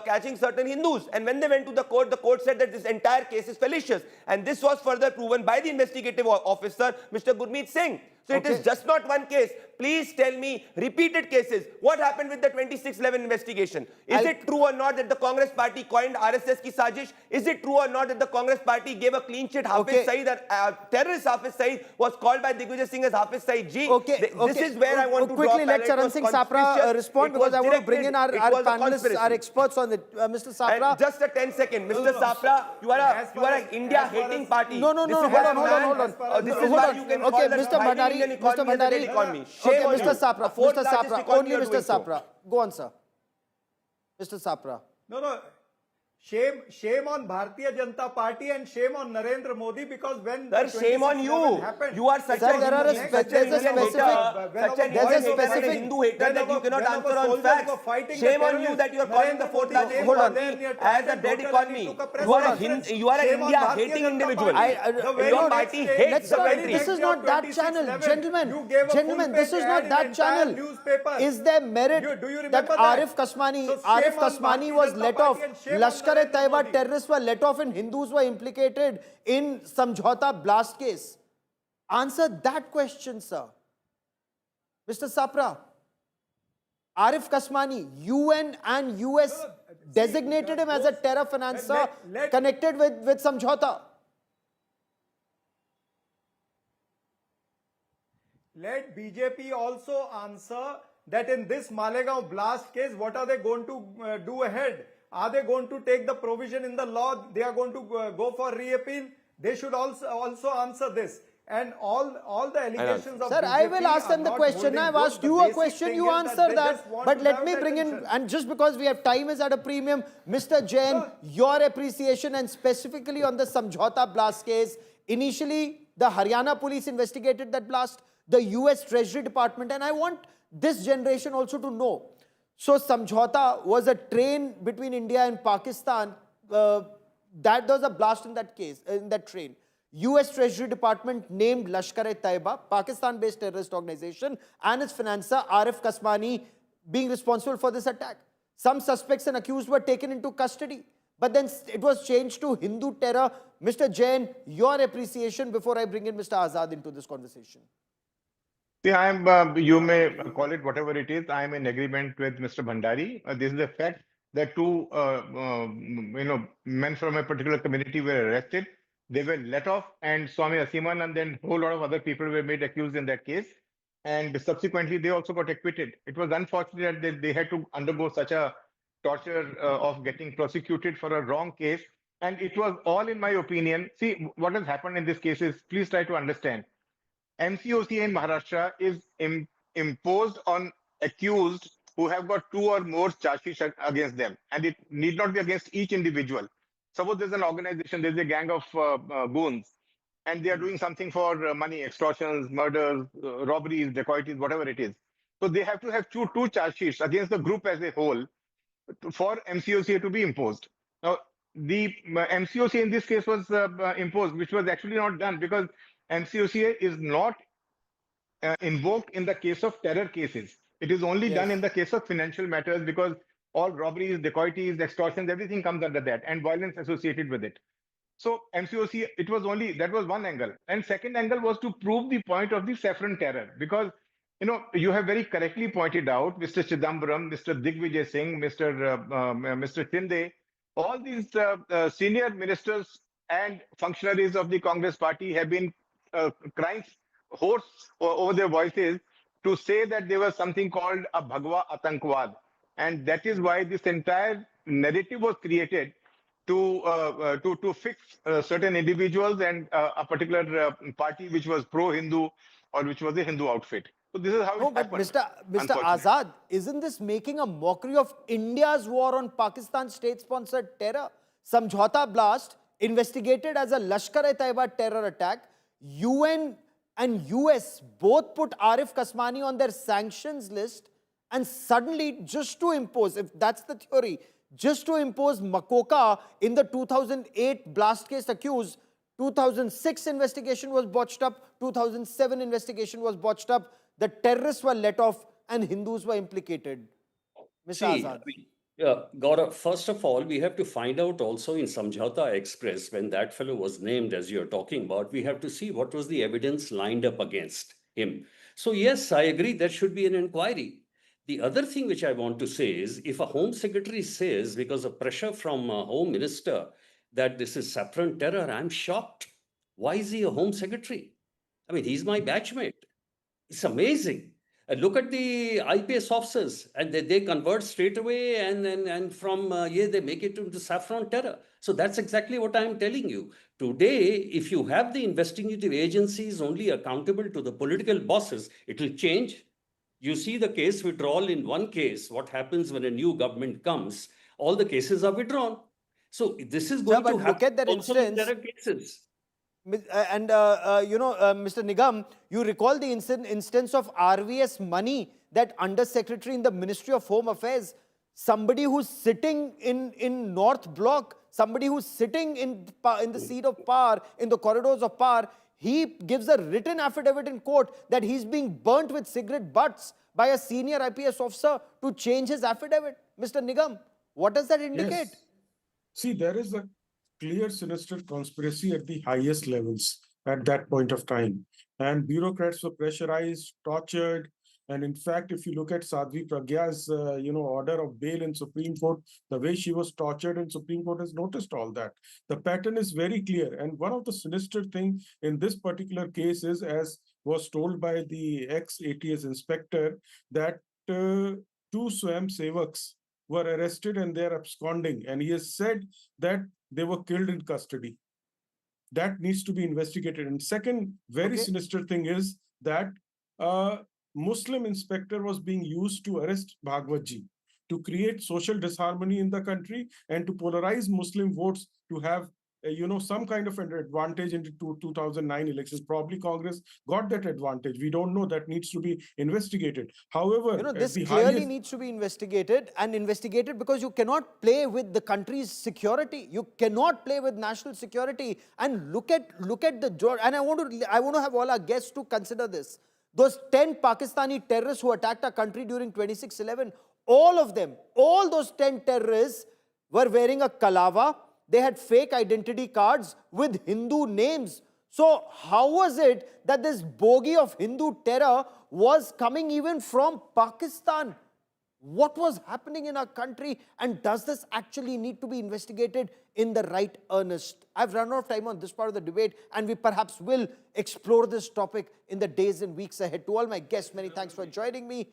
catching certain Hindus. And when they went to the court said that this entire case is fallacious. And this was further proven by the investigative officer, Mr. Gurmeet Singh. So it is just not one case. Please tell me repeated cases. What happened with the 2611 investigation? Is it true or not that the Congress party coined RSS ki sajish? Is it true or not that the Congress party gave a clean chit? Hafiz Saeed, terrorist Hafiz Saeed, was called by Digvijay Singh as Hafiz Saeed Ji. This is where I want to quickly draw let Charan Singh Sapra respond, because I want to bring in our panelists, our experts on it. Mr. Sapra. And just a 10-second. Mr. Sapra, you are an India-hating party. No, hold on. This is why you can call the Mr. Bhandari, Mr. Bhandari economy. Okay, Mr. Sapra, only Mr. Sapra. Go on, sir. Mr. Sapra. No. Shame on Bharatiya Janata Party and shame on Narendra Modi, because when shame on you. Happened, You are such a specific Hindu hater that you cannot answer on facts. Shame on you that you are calling the fourth largest economy as a dead economy. You are an India-hating individual. Your party hates the country. This is not that channel, gentlemen. This is not that channel. Is there merit that Arif Kasmani was let off? Lashkar-e-Taiba terrorists were let off and Hindus were implicated in Samjauta blast case. Answer that question, sir. Mr. Sapra, Arif Kasmani, UN and US designated him as a terror financer connected with Samjauta. Let BJP also answer that in this Malegaon blast case, what are they going to do ahead? Are they going to take the provision in the law? They are going to go for reappeal? They should also answer this. And all the allegations of Sir, BJP I will ask them the question. I've asked you a question, you answer that. But let me bring in, and just because we have time is at a premium, Mr. Jain, your appreciation and specifically on the Samjauta blast case. Initially, the Haryana police investigated that blast, the US Treasury Department, and I want this generation also to know. So Samjauta was a train between India and Pakistan. That there was a blast in that case, in that train. US Treasury Department named Lashkar-e-Taiba, Pakistan-based terrorist organization, and its financer Arif Kasmani being responsible for this attack. Some suspects and accused were taken into custody, but then it was changed to Hindu terror. Mr. Jain, your appreciation before I bring in Mr. Azad into this conversation. See, you may call it whatever it is. I am in agreement with Mr. Bhandari. This is a fact that two, men from a particular community were arrested. They were let off, and Swami Asiman and then a whole lot of other people were made accused in that case. And subsequently, they also got acquitted. It was unfortunate that they had to undergo such a torture of getting prosecuted for a wrong case. And it was all, in my opinion, see, what has happened in this case is, please try to understand. MCOCA in Maharashtra is imposed on accused who have got two or more charges against them. And it need not be against each individual. Suppose there's an organization, there's a gang of goons, and they are doing something for money, extortions, murders, robberies, dacoities, whatever it is. So they have to have two charge sheets against the group as a whole for MCOCA to be imposed. Now, the MCOCA in this case was imposed, which was actually not done because MCOCA is not invoked in the case of terror cases. It is only done in the case of financial matters because all robberies, dacoities, extortions, everything comes under that and violence associated with it. So MCOCA, that was one angle. And second angle was to prove the point of the Saffron terror because, you have very correctly pointed out, Mr. Chidambaram, Mr. Digvijay Singh, Mr. Shinde, all these senior ministers and functionaries of the Congress party have been crying hoarse over their voices to say that there was something called a Bhagwa Atankwad. And that is why this entire narrative was created to fix certain individuals and a particular party which was pro-Hindu or which was a Hindu outfit. So this is how it happened. Mr. Azad, isn't this making a mockery of India's war on Pakistan state-sponsored terror? Samjauta blast investigated as a Lashkar-e-Taiba terror attack. UN and US both put Arif Kasmani on their sanctions list, and suddenly, just to impose, if that's the theory, just to impose MCOCA in the 2008 blast case accused, 2006 investigation was botched up, 2007 investigation was botched up, the terrorists were let off and Hindus were implicated. Mr. Azad. Gaurav, first of all, we have to find out also in Samjauta Express, when that fellow was named, as you're talking about, we have to see what was the evidence lined up against. him. So yes, I agree there should be an inquiry. The other thing which I want to say is, if a Home Secretary says, because of pressure from a Home Minister, that this is Saffron terror, I'm shocked. Why is he a Home Secretary? I mean, he's my batchmate. It's amazing. Look at the IPS officers, and they convert straight away, and from they make it into Saffron terror. So that's exactly what I'm telling you. Today, if you have the investigative agencies only accountable to the political bosses, it will change. You see the case withdrawal in one case. What happens when a new government comes? All the cases are withdrawn. So this is going to happen. Look at that also instance. There are cases. Mr. Nigam, you recall the instance of RVS Mani, that Undersecretary in the Ministry of Home Affairs, somebody who's sitting in North Block, somebody who's sitting in the seat of power, in the corridors of power. He gives a written affidavit in court that he's being burnt with cigarette butts by a senior IPS officer to change his affidavit. Mr. Nigam, what does that indicate? Yes. See, there is a clear sinister conspiracy at the highest levels at that point of time. And bureaucrats were pressurized, tortured. And in fact, if you look at Sadhvi Pragya's, order of bail in Supreme Court, the way she was tortured in Supreme Court has noticed all that. The pattern is very clear. And one of the sinister things in this particular case is, as was told by the ex-ATS inspector, that two Swayam Sevaks were arrested and they are absconding. And he has said that they were killed in custody. That needs to be investigated. And second, very sinister thing is that Muslim inspector was being used to arrest Bhagwatji, to create social disharmony in the country and to polarize Muslim votes, to have some kind of an advantage into 2009 elections. Probably Congress got that advantage. We don't know. That needs to be investigated. However, this clearly needs to be investigated, and investigated because you cannot play with the country's security. You cannot play with national security. And look at the, and I want to have all our guests to consider this. Those 10 Pakistani terrorists who attacked our country during 26/11, all of them, all those 10 terrorists were wearing a kalava. They had fake identity cards with Hindu names. So how was it that this bogey of Hindu terror was coming even from Pakistan? What was happening in our country? And does this actually need to be investigated in the right earnest? I've run out of time on this part of the debate, and we perhaps will explore this topic in the days and weeks ahead. To all my guests, many thanks for joining me.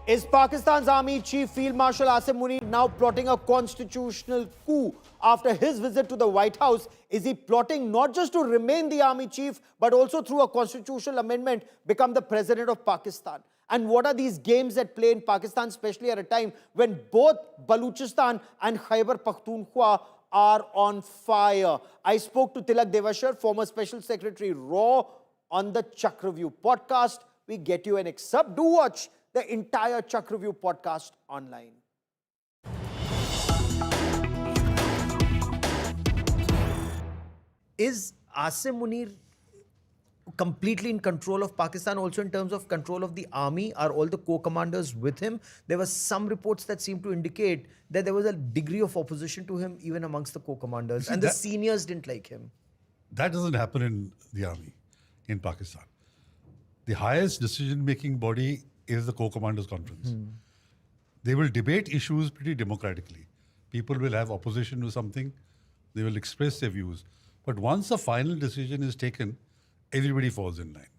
Is Pakistan's Army Chief Field Marshal Asim Munir now plotting a constitutional coup after his visit to the White House? Is he plotting not just to remain the Army Chief, but also through a constitutional amendment become the President of Pakistan? And what are these games at play in Pakistan, especially at a time when both Baluchistan and Khyber Pakhtunkhwa are on fire? I spoke to Tilak Devashar, former Special Secretary RAW, on the Chakravyuh podcast. We get you an excerpt. Do watch the entire Chakravyuh podcast online. Is Asim Munir completely in control of Pakistan, also in terms of control of the army? Are all the co-commanders with him? There were some reports that seemed to indicate that there was a degree of opposition to him even amongst the co-commanders, and the seniors didn't like him. That doesn't happen in the army in Pakistan. The highest decision-making body is the co-commanders conference. They will debate issues pretty democratically. People will have opposition to something. They will express their views. But once a final decision is taken, everybody falls in line.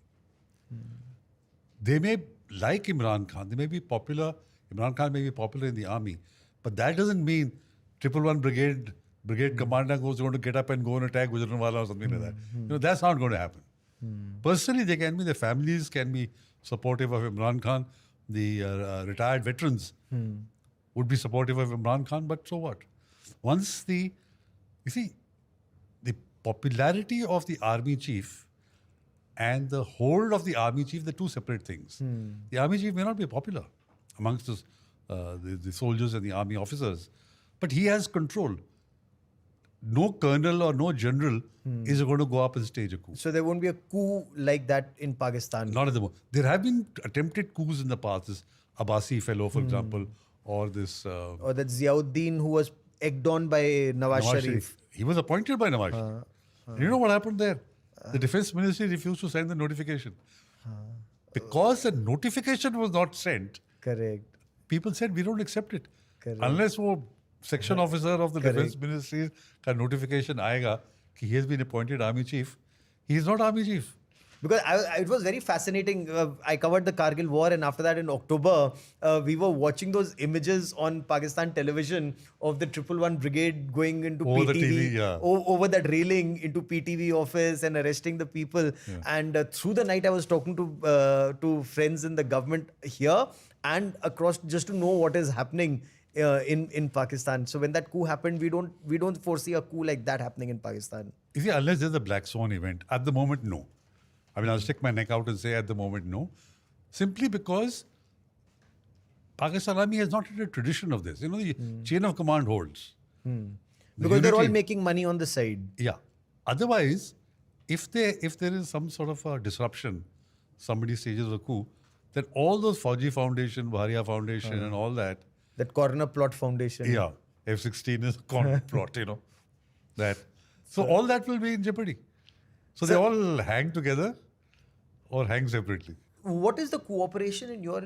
They may like Imran Khan. They may be popular. Imran Khan may be popular in the army. But that doesn't mean 111 brigade commander goes going to get up and go and attack Gujranwala or something like that. That's not going to happen. Personally, they can be, their families can be supportive of Imran Khan. The retired veterans would be supportive of Imran Khan, but so what? Once the popularity of the army chief and the hold of the army chief, they're two separate things. The army chief may not be popular amongst the soldiers and the army officers, but he has control. No colonel or no general is going to go up and stage a coup. So there won't be a coup like that in Pakistan? Not at the moment. There have been attempted coups in the past. This Abbasi fellow, for example, or this... or that Ziauddin who was egged on by Nawaz Sharif. He was appointed by Nawaz Sharif. You know what happened there? The defense ministry refused to send the notification. because the notification was not sent, Correct. people said we don't accept it. Correct. Unless वो section officer of the defense ministry का notification आएगा कि he has been appointed army chief, he is not army chief. Because it was very fascinating. I covered the Kargil war, and after that in October, we were watching those images on Pakistan television of the 111 Brigade going into Over PTV, the TV, yeah. over that railing into PTV office and arresting the people. Yeah. And through the night, I was talking to friends in the government here and across just to know what is happening in Pakistan. So when that coup happened, we don't foresee a coup like that happening in Pakistan. You see, unless there's a black swan event, at the moment, no. I mean, I'll stick my neck out and say at the moment, no. Simply because Pakistan Army has not had a tradition of this. You know, the chain of command holds. The Because they're all unity- making money on the side. Yeah. Otherwise, if there is some sort of a disruption, somebody stages a coup, then all those Fauji Foundation, Bharia Foundation and all that. That Corner Plot Foundation. Yeah. F-16 is a corner plot, you know. That. So all that will be in jeopardy. So they all hang together or hang separately. What is the cooperation in your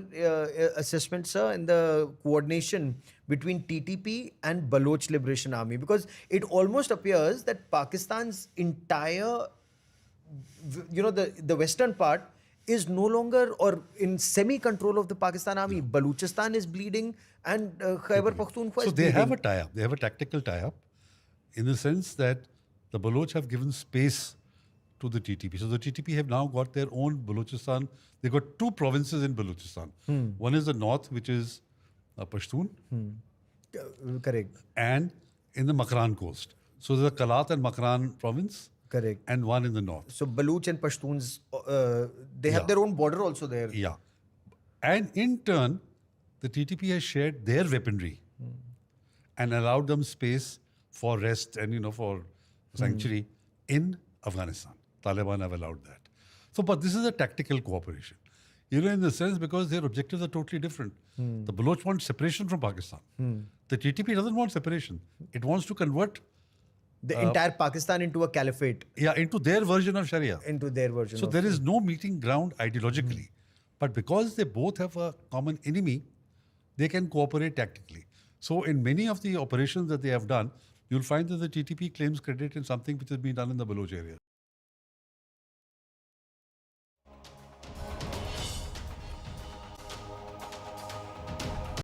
assessment, sir, in the coordination between TTP and Baloch Liberation Army? Because it almost appears that Pakistan's entire, the western part is no longer or in semi-control of the Pakistan Army. Baluchistan is bleeding and Khyber Pakhtunkhwa So is they bleeding. have a tie-up. They have a tactical tie-up in the sense that the Baloch have given space to the TTP. So the TTP have now got their own Balochistan. They've got two provinces in Balochistan. One is the north, which is Pashtun. Correct. And in the Makran coast. So there's a Kalat and Makran province. Correct. And one in the north. So Baloch and Pashtuns, they have their own border also there. Yeah. And in turn, the TTP has shared their weaponry and allowed them space for rest and, for sanctuary in Afghanistan. Taliban have allowed that. So, but this is a tactical cooperation. In the sense because their objectives are totally different. The Baloch want separation from Pakistan. The TTP doesn't want separation. It wants to convert the entire Pakistan into a caliphate. Yeah, into their version of Sharia. Into their version. So there is no meeting ground ideologically. But because they both have a common enemy, they can cooperate tactically. So in many of the operations that they have done, you'll find that the TTP claims credit in something which has been done in the Baloch area.